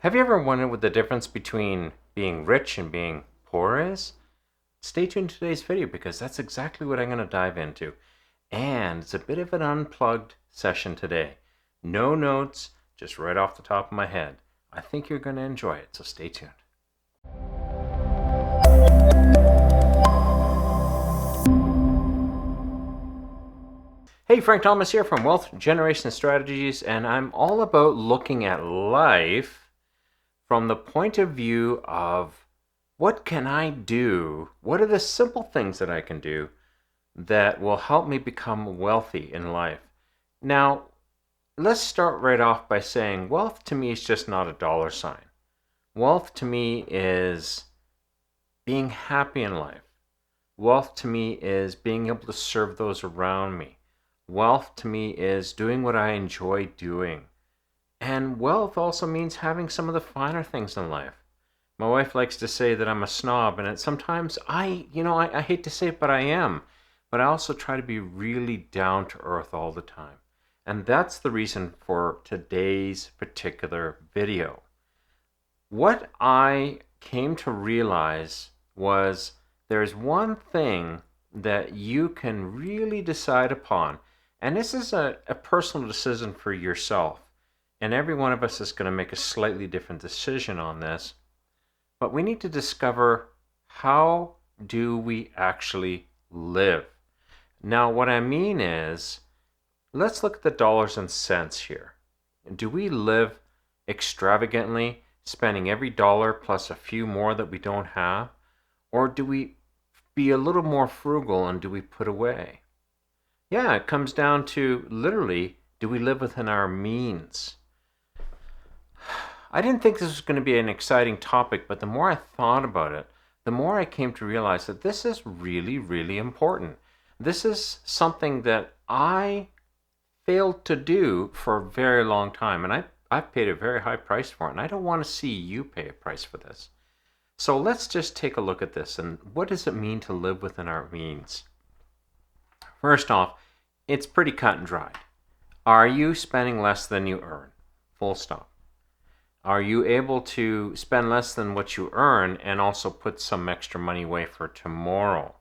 Have you ever wondered what the difference between being rich and being poor is? Stay tuned to today's video because that's exactly what I'm going to dive into. And it's a bit of an unplugged session today. No notes, just right off the top of my head. I think you're going to enjoy it, so stay tuned. Hey, Frank Thomas here from Wealth Generation Strategies, and I'm all about looking at life from the point of view of what can I do? What are the simple things that I can do that will help me become wealthy in life? Now, let's start right off by saying wealth to me is just not a dollar sign. Wealth to me is being happy in life. Wealth to me is being able to serve those around me. Wealth to me is doing what I enjoy doing. And wealth also means having some of the finer things in life. My wife likes to say that I'm a snob, and sometimes I hate to say it, but I am. But I also try to be really down to earth all the time. And that's the reason for today's particular video. What I came to realize was there's one thing that you can really decide upon, and this is a personal decision for yourself. And every one of us is going to make a slightly different decision on this. But we need to discover, how do we actually live? Now, what I mean is, let's look at the dollars and cents here. Do we live extravagantly, spending every dollar plus a few more that we don't have? Or do we be a little more frugal, and do we put away? Yeah, it comes down to literally, do we live within our means? I didn't think this was going to be an exciting topic, but the more I thought about it, the more I came to realize that this is really, really important. This is something that I failed to do for a very long time, and I've paid a very high price for it, and I don't want to see you pay a price for this. So let's just take a look at this, and what does it mean to live within our means? First off, it's pretty cut and dried. Are you spending less than you earn? Full stop. Are you able to spend less than what you earn and also put some extra money away for tomorrow?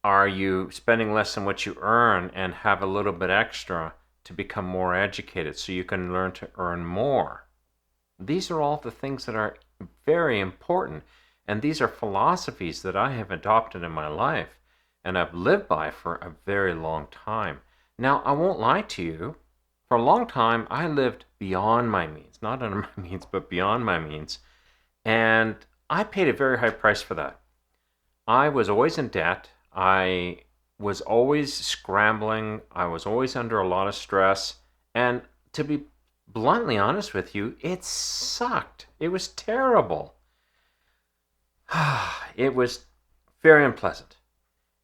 Are you spending less than what you earn and have a little bit extra to become more educated so you can learn to earn more? These are all the things that are very important, and these are philosophies that I have adopted in my life and I've lived by for a very long time. Now, I won't lie to you. For a long time, I lived beyond my means, not under my means, but beyond my means. And I paid a very high price for that. I was always in debt. I was always scrambling. I was always under a lot of stress. And to be bluntly honest with you, it sucked. It was terrible. It was very unpleasant.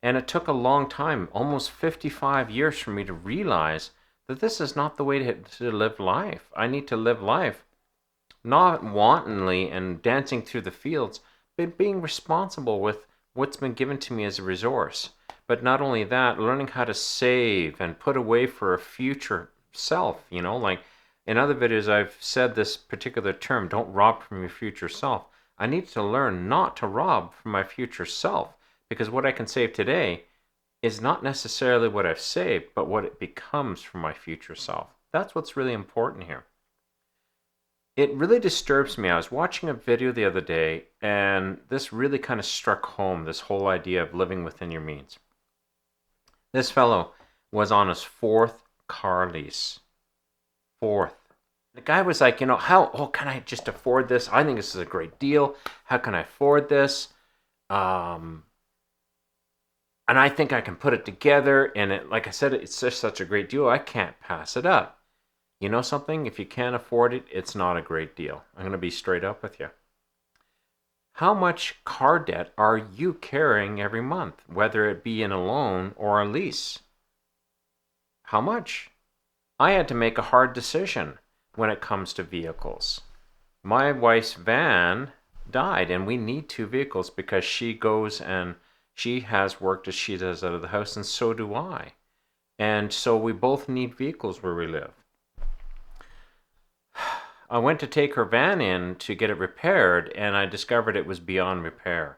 And it took a long time, almost 55 years, for me to realize that this is not the way to live life. I need to live life not wantonly and dancing through the fields, but being responsible with what's been given to me as a resource. But not only that, learning how to save and put away for a future self. Like in other videos, I've said this particular term, don't rob from your future self. I need to learn not to rob from my future self, because what I can save today is not necessarily what I've saved, but what it becomes for my future self. That's what's really important here. It really disturbs me. I was watching a video the other day, and this really kind of struck home, this whole idea of living within your means. This fellow was on his fourth car lease. Fourth. The guy was like, can I just afford this? I think this is a great deal. How can I afford this? And I think I can put it together, and like I said, it's just such a great deal, I can't pass it up. You know something? If you can't afford it, it's not a great deal. I'm going to be straight up with you. How much car debt are you carrying every month, whether it be in a loan or a lease? How much? I had to make a hard decision when it comes to vehicles. My wife's van died, and we need two vehicles because she goes and she has work that she does out of the house, and so do I. And so we both need vehicles where we live. I went to take her van in to get it repaired, and I discovered it was beyond repair.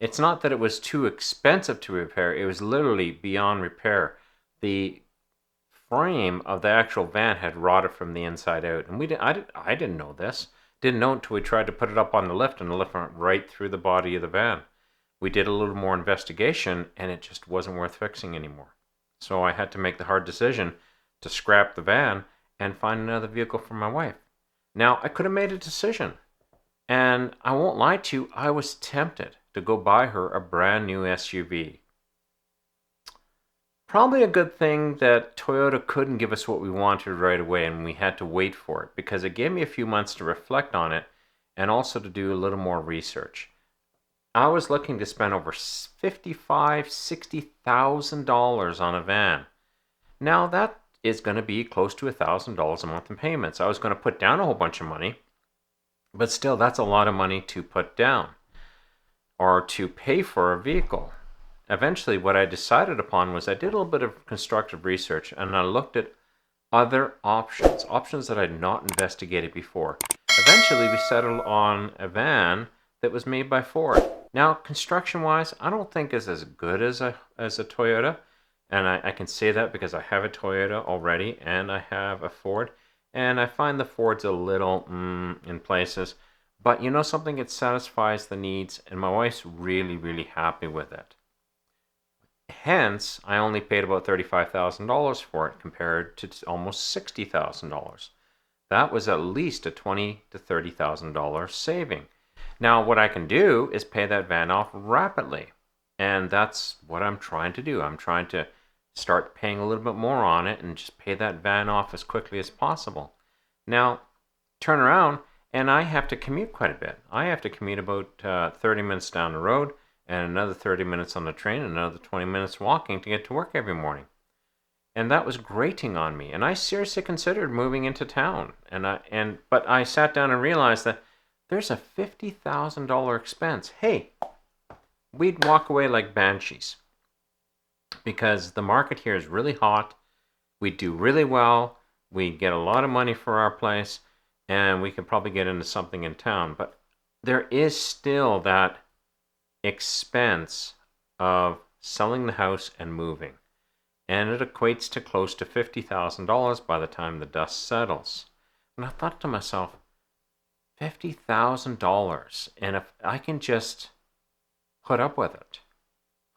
It's not that it was too expensive to repair, it was literally beyond repair. The frame of the actual van had rotted from the inside out, and I didn't know this. Didn't know until we tried to put it up on the lift, and the lift went right through the body of the van. We did a little more investigation, and it just wasn't worth fixing anymore. So I had to make the hard decision to scrap the van and find another vehicle for my wife. Now, I could have made a decision, and I won't lie to you, I was tempted to go buy her a brand new SUV. Probably a good thing that Toyota couldn't give us what we wanted right away, and we had to wait for it, because it gave me a few months to reflect on it and also to do a little more research. I was looking to spend over $55,000, $60,000 on a van. Now that is going to be close to $1,000 a month in payments. I was going to put down a whole bunch of money, but still, that's a lot of money to put down or to pay for a vehicle. Eventually, what I decided upon was I did a little bit of constructive research, and I looked at other options that I'd not investigated before. Eventually, we settled on a van that was made by Ford. Now, construction-wise, I don't think it's as good as a Toyota, and I can say that because I have a Toyota already, and I have a Ford, and I find the Ford's a little in places, but you know something, it satisfies the needs, and my wife's really, really happy with it. Hence, I only paid about $35,000 for it compared to almost $60,000. That was at least a $20,000 to $30,000 saving. Now, what I can do is pay that van off rapidly, and that's what I'm trying to do. I'm trying to start paying a little bit more on it and just pay that van off as quickly as possible. Now, turn around, and I have to commute quite a bit. I have to commute about 30 minutes down the road, and another 30 minutes on the train, and another 20 minutes walking to get to work every morning. And that was grating on me, and I seriously considered moving into town. But I sat down and realized that there's a $50,000 expense. Hey, we'd walk away like banshees because the market here is really hot. We do really well. We get a lot of money for our place, and we could probably get into something in town. But there is still that expense of selling the house and moving. And it equates to close to $50,000 by the time the dust settles. And I thought to myself, $50,000, and if I can just put up with it,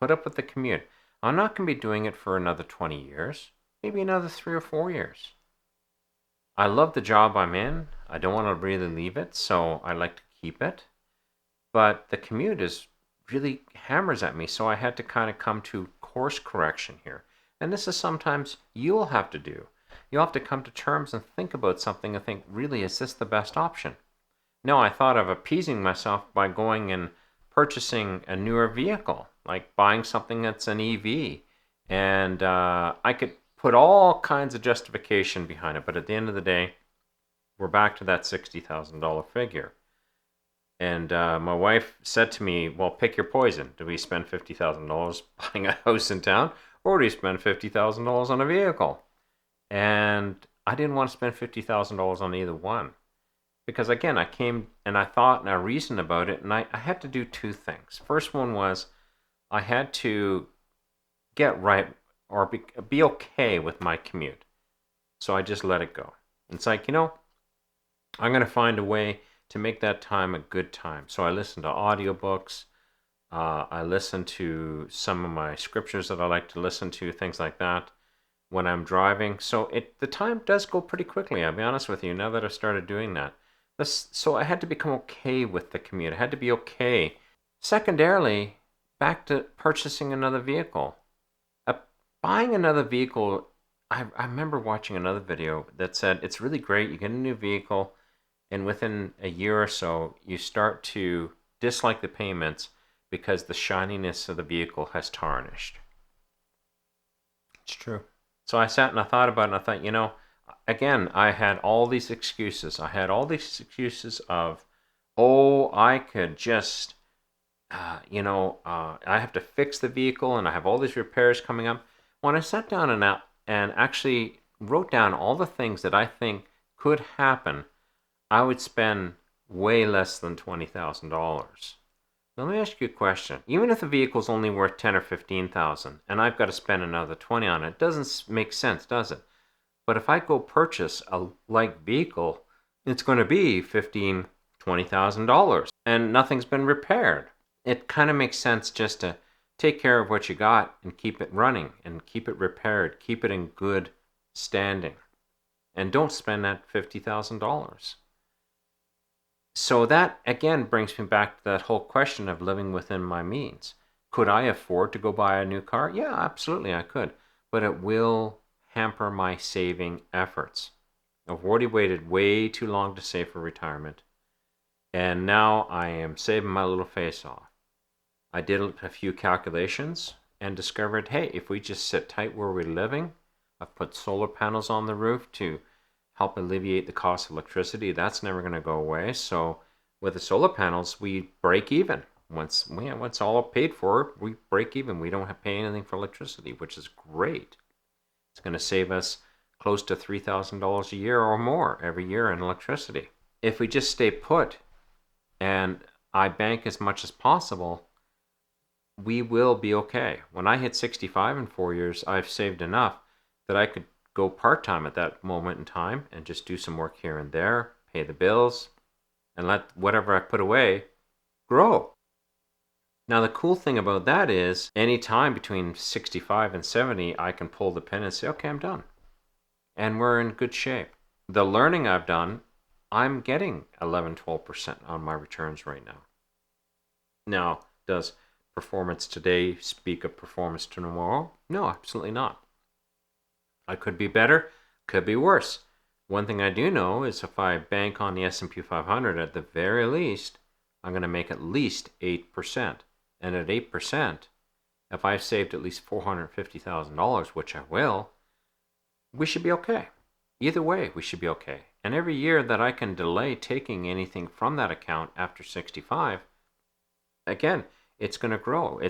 put up with the commute, I'm not going to be doing it for another 20 years, maybe another 3 or 4 years. I love the job I'm in. I don't want to really leave it, so I like to keep it. But the commute really hammers at me, so I had to kind of come to course correction here. And this is sometimes you'll have to do. You'll have to come to terms and think about something and think, really, is this the best option? No, I thought of appeasing myself by going and purchasing a newer vehicle, like buying something that's an EV. And I could put all kinds of justification behind it, but at the end of the day, we're back to that $60,000 figure. And my wife said to me, well, pick your poison. Do we spend $50,000 buying a house in town, or do we spend $50,000 on a vehicle? And I didn't want to spend $50,000 on either one. Because again, I came and I thought and I reasoned about it, and I had to do two things. First one was I had to get right or be okay with my commute. So I just let it go. It's like, I'm going to find a way to make that time a good time. So I listened to audiobooks. I listened to some of my scriptures that I like to listen to, things like that, when I'm driving. So the time does go pretty quickly, I'll be honest with you, now that I've started doing that. So I had to become okay with the commute. I had to be okay. Secondarily, back to purchasing another vehicle. Buying another vehicle, I remember watching another video that said it's really great. You get a new vehicle, and within a year or so, you start to dislike the payments because the shininess of the vehicle has tarnished. It's true. So I sat and I thought about it, and I thought, again, I had all these excuses. I had all these excuses of, I could just, I have to fix the vehicle, and I have all these repairs coming up. When I sat down and actually wrote down all the things that I think could happen, I would spend way less than $20,000. Let me ask you a question. Even if the vehicle's only worth 10 or 15,000 and I've got to spend another 20 on it, it doesn't make sense, does it? But if I go purchase a like vehicle, it's going to be $15,000, $20,000 and nothing's been repaired. It kind of makes sense just to take care of what you got and keep it running and keep it repaired, keep it in good standing. And don't spend that $50,000. So that again brings me back to that whole question of living within my means. Could I afford to go buy a new car? Yeah, absolutely I could. But it will hamper my saving efforts. I've already waited way too long to save for retirement. And now I am saving my little face off. I did a few calculations and discovered, hey, if we just sit tight where we're living, I've put solar panels on the roof to help alleviate the cost of electricity. That's never going to go away. So with the solar panels, we break even. Once all paid for, we break even. We don't have to pay anything for electricity, which is great. It's going to save us close to $3,000 a year or more every year in electricity. If we just stay put and I bank as much as possible, we will be okay. When I hit 65 in 4 years, I've saved enough that I could go part-time at that moment in time and just do some work here and there, pay the bills, and let whatever I put away grow. Now the cool thing about that is any time between 65 and 70, I can pull the pin and say, okay, I'm done. And we're in good shape. The learning I've done, I'm getting 11-12% on my returns right now. Now, does performance today speak of performance tomorrow? No, absolutely not. I could be better, could be worse. One thing I do know is if I bank on the S&P 500, at the very least, I'm going to make at least 8%. And at 8%, if I've saved at least $450,000, which I will, we should be okay. Either way, we should be okay. And every year that I can delay taking anything from that account after 65, again, it's going to grow.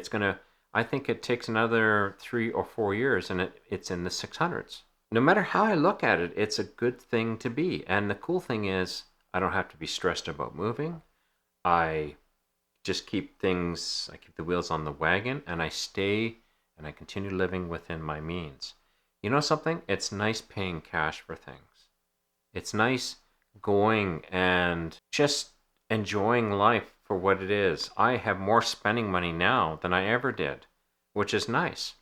I think it takes another 3 or 4 years and it's in the 600s. No matter how I look at it, it's a good thing to be. And the cool thing is, I don't have to be stressed about moving. I just keep the wheels on the wagon and I stay and I continue living within my means. You know something? It's nice paying cash for things. It's nice going and just enjoying life for what it is. I have more spending money now than I ever did, which is nice.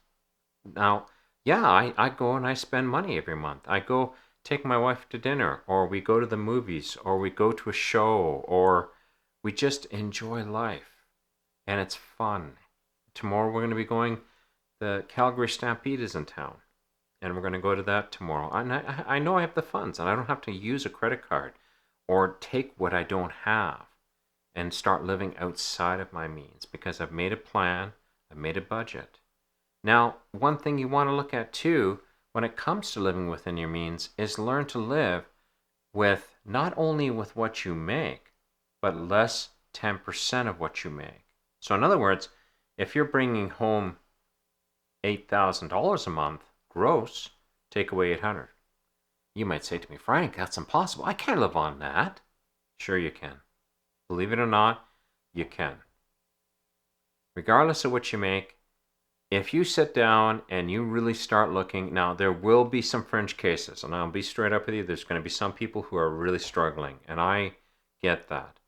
Now, yeah, I go and I spend money every month. I go take my wife to dinner, or we go to the movies, or we go to a show, or we just enjoy life. And it's fun. Tomorrow we're going to be going, the Calgary Stampede is in town. And we're going to go to that tomorrow. And I know I have the funds, and I don't have to use a credit card or take what I don't have and start living outside of my means because I've made a plan, I've made a budget. Now, one thing you want to look at too when it comes to living within your means is learn to live with not only with what you make, but less 10% of what you make. So in other words, if you're bringing home $8,000 a month gross, take away 800. You might say to me, Frank, that's impossible. I can't live on that. Sure you can. Believe it or not, you can. Regardless of what you make, if you sit down and you really start looking, now there will be some fringe cases, and I'll be straight up with you, there's going to be some people who are really struggling, and I get that.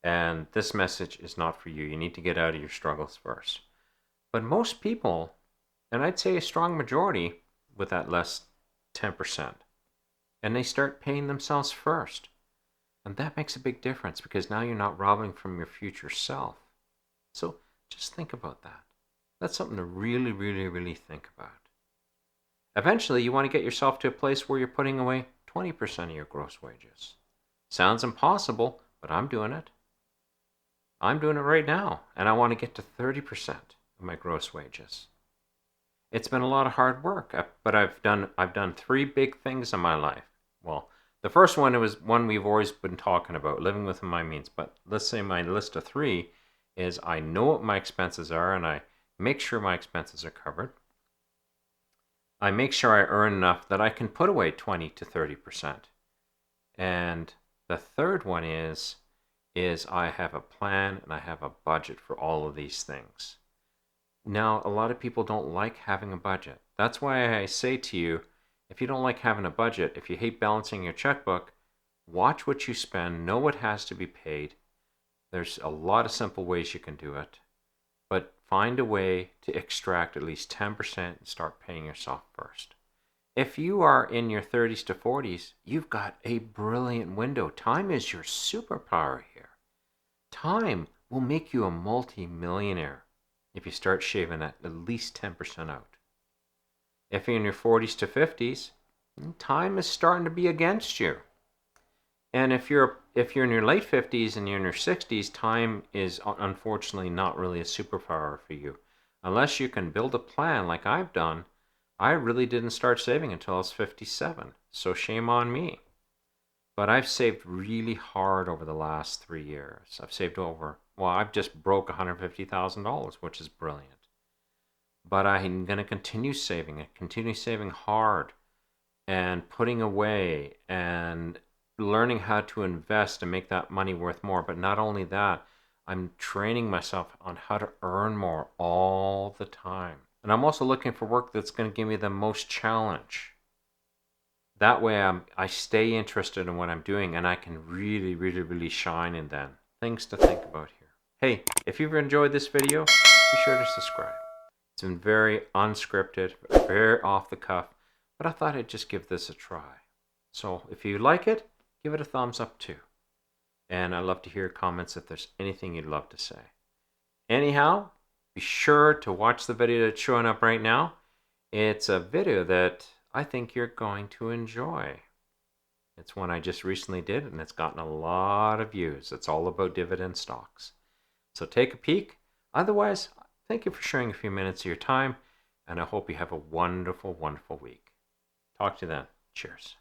And this message is not for you. You need to get out of your struggles first. But most people, and I'd say a strong majority with that less 10%, and they start paying themselves first. And that makes a big difference because now you're not robbing from your future self. So just think about that. That's something to really, really, really think about. Eventually, you want to get yourself to a place where you're putting away 20% of your gross wages. Sounds impossible, but I'm doing it. I'm doing it right now, and I want to get to 30% of my gross wages. It's been a lot of hard work, but I've done 3 big things in my life. Well, the first one was one we've always been talking about, living within my means. But let's say my list of 3 is I know what my expenses are and I make sure my expenses are covered. I make sure I earn enough that I can put away 20 to 30%. And The third one is I have a plan and I have a budget for all of these things. Now, a lot of people don't like having a budget. That's why I say to you, if you don't like having a budget, if you hate balancing your checkbook, watch what you spend, know what has to be paid. There's a lot of simple ways you can do it, but find a way to extract at least 10% and start paying yourself first. If you are in your 30s to 40s, you've got a brilliant window. Time is your superpower here. Time will make you a multi-millionaire if you start shaving at least 10% out. If you're in your 40s to 50s, time is starting to be against you. And if you're in your late 50s and you're in your 60s, time is unfortunately not really a superpower for you. Unless you can build a plan like I've done. I really didn't start saving until I was 57, so shame on me. But I've saved really hard over the last 3 years. I've saved I've just broke $150,000, which is brilliant. But I'm going to continue saving hard and putting away and learning how to invest and make that money worth more. But not only that, I'm training myself on how to earn more all the time. And I'm also looking for work that's going to give me the most challenge. That way I stay interested in what I'm doing and I can really, really, really shine in that. Things to think about here. Hey, if you've enjoyed this video, be sure to subscribe. It's been very unscripted, very off the cuff, but I thought I'd just give this a try. So if you like it, give it a thumbs up too. And I'd love to hear comments if there's anything you'd love to say. Anyhow, be sure to watch the video that's showing up right now. It's a video that I think you're going to enjoy. It's one I just recently did and it's gotten a lot of views. It's all about dividend stocks. So take a peek. Otherwise, thank you for sharing a few minutes of your time and I hope you have a wonderful, wonderful week. Talk to you then. Cheers.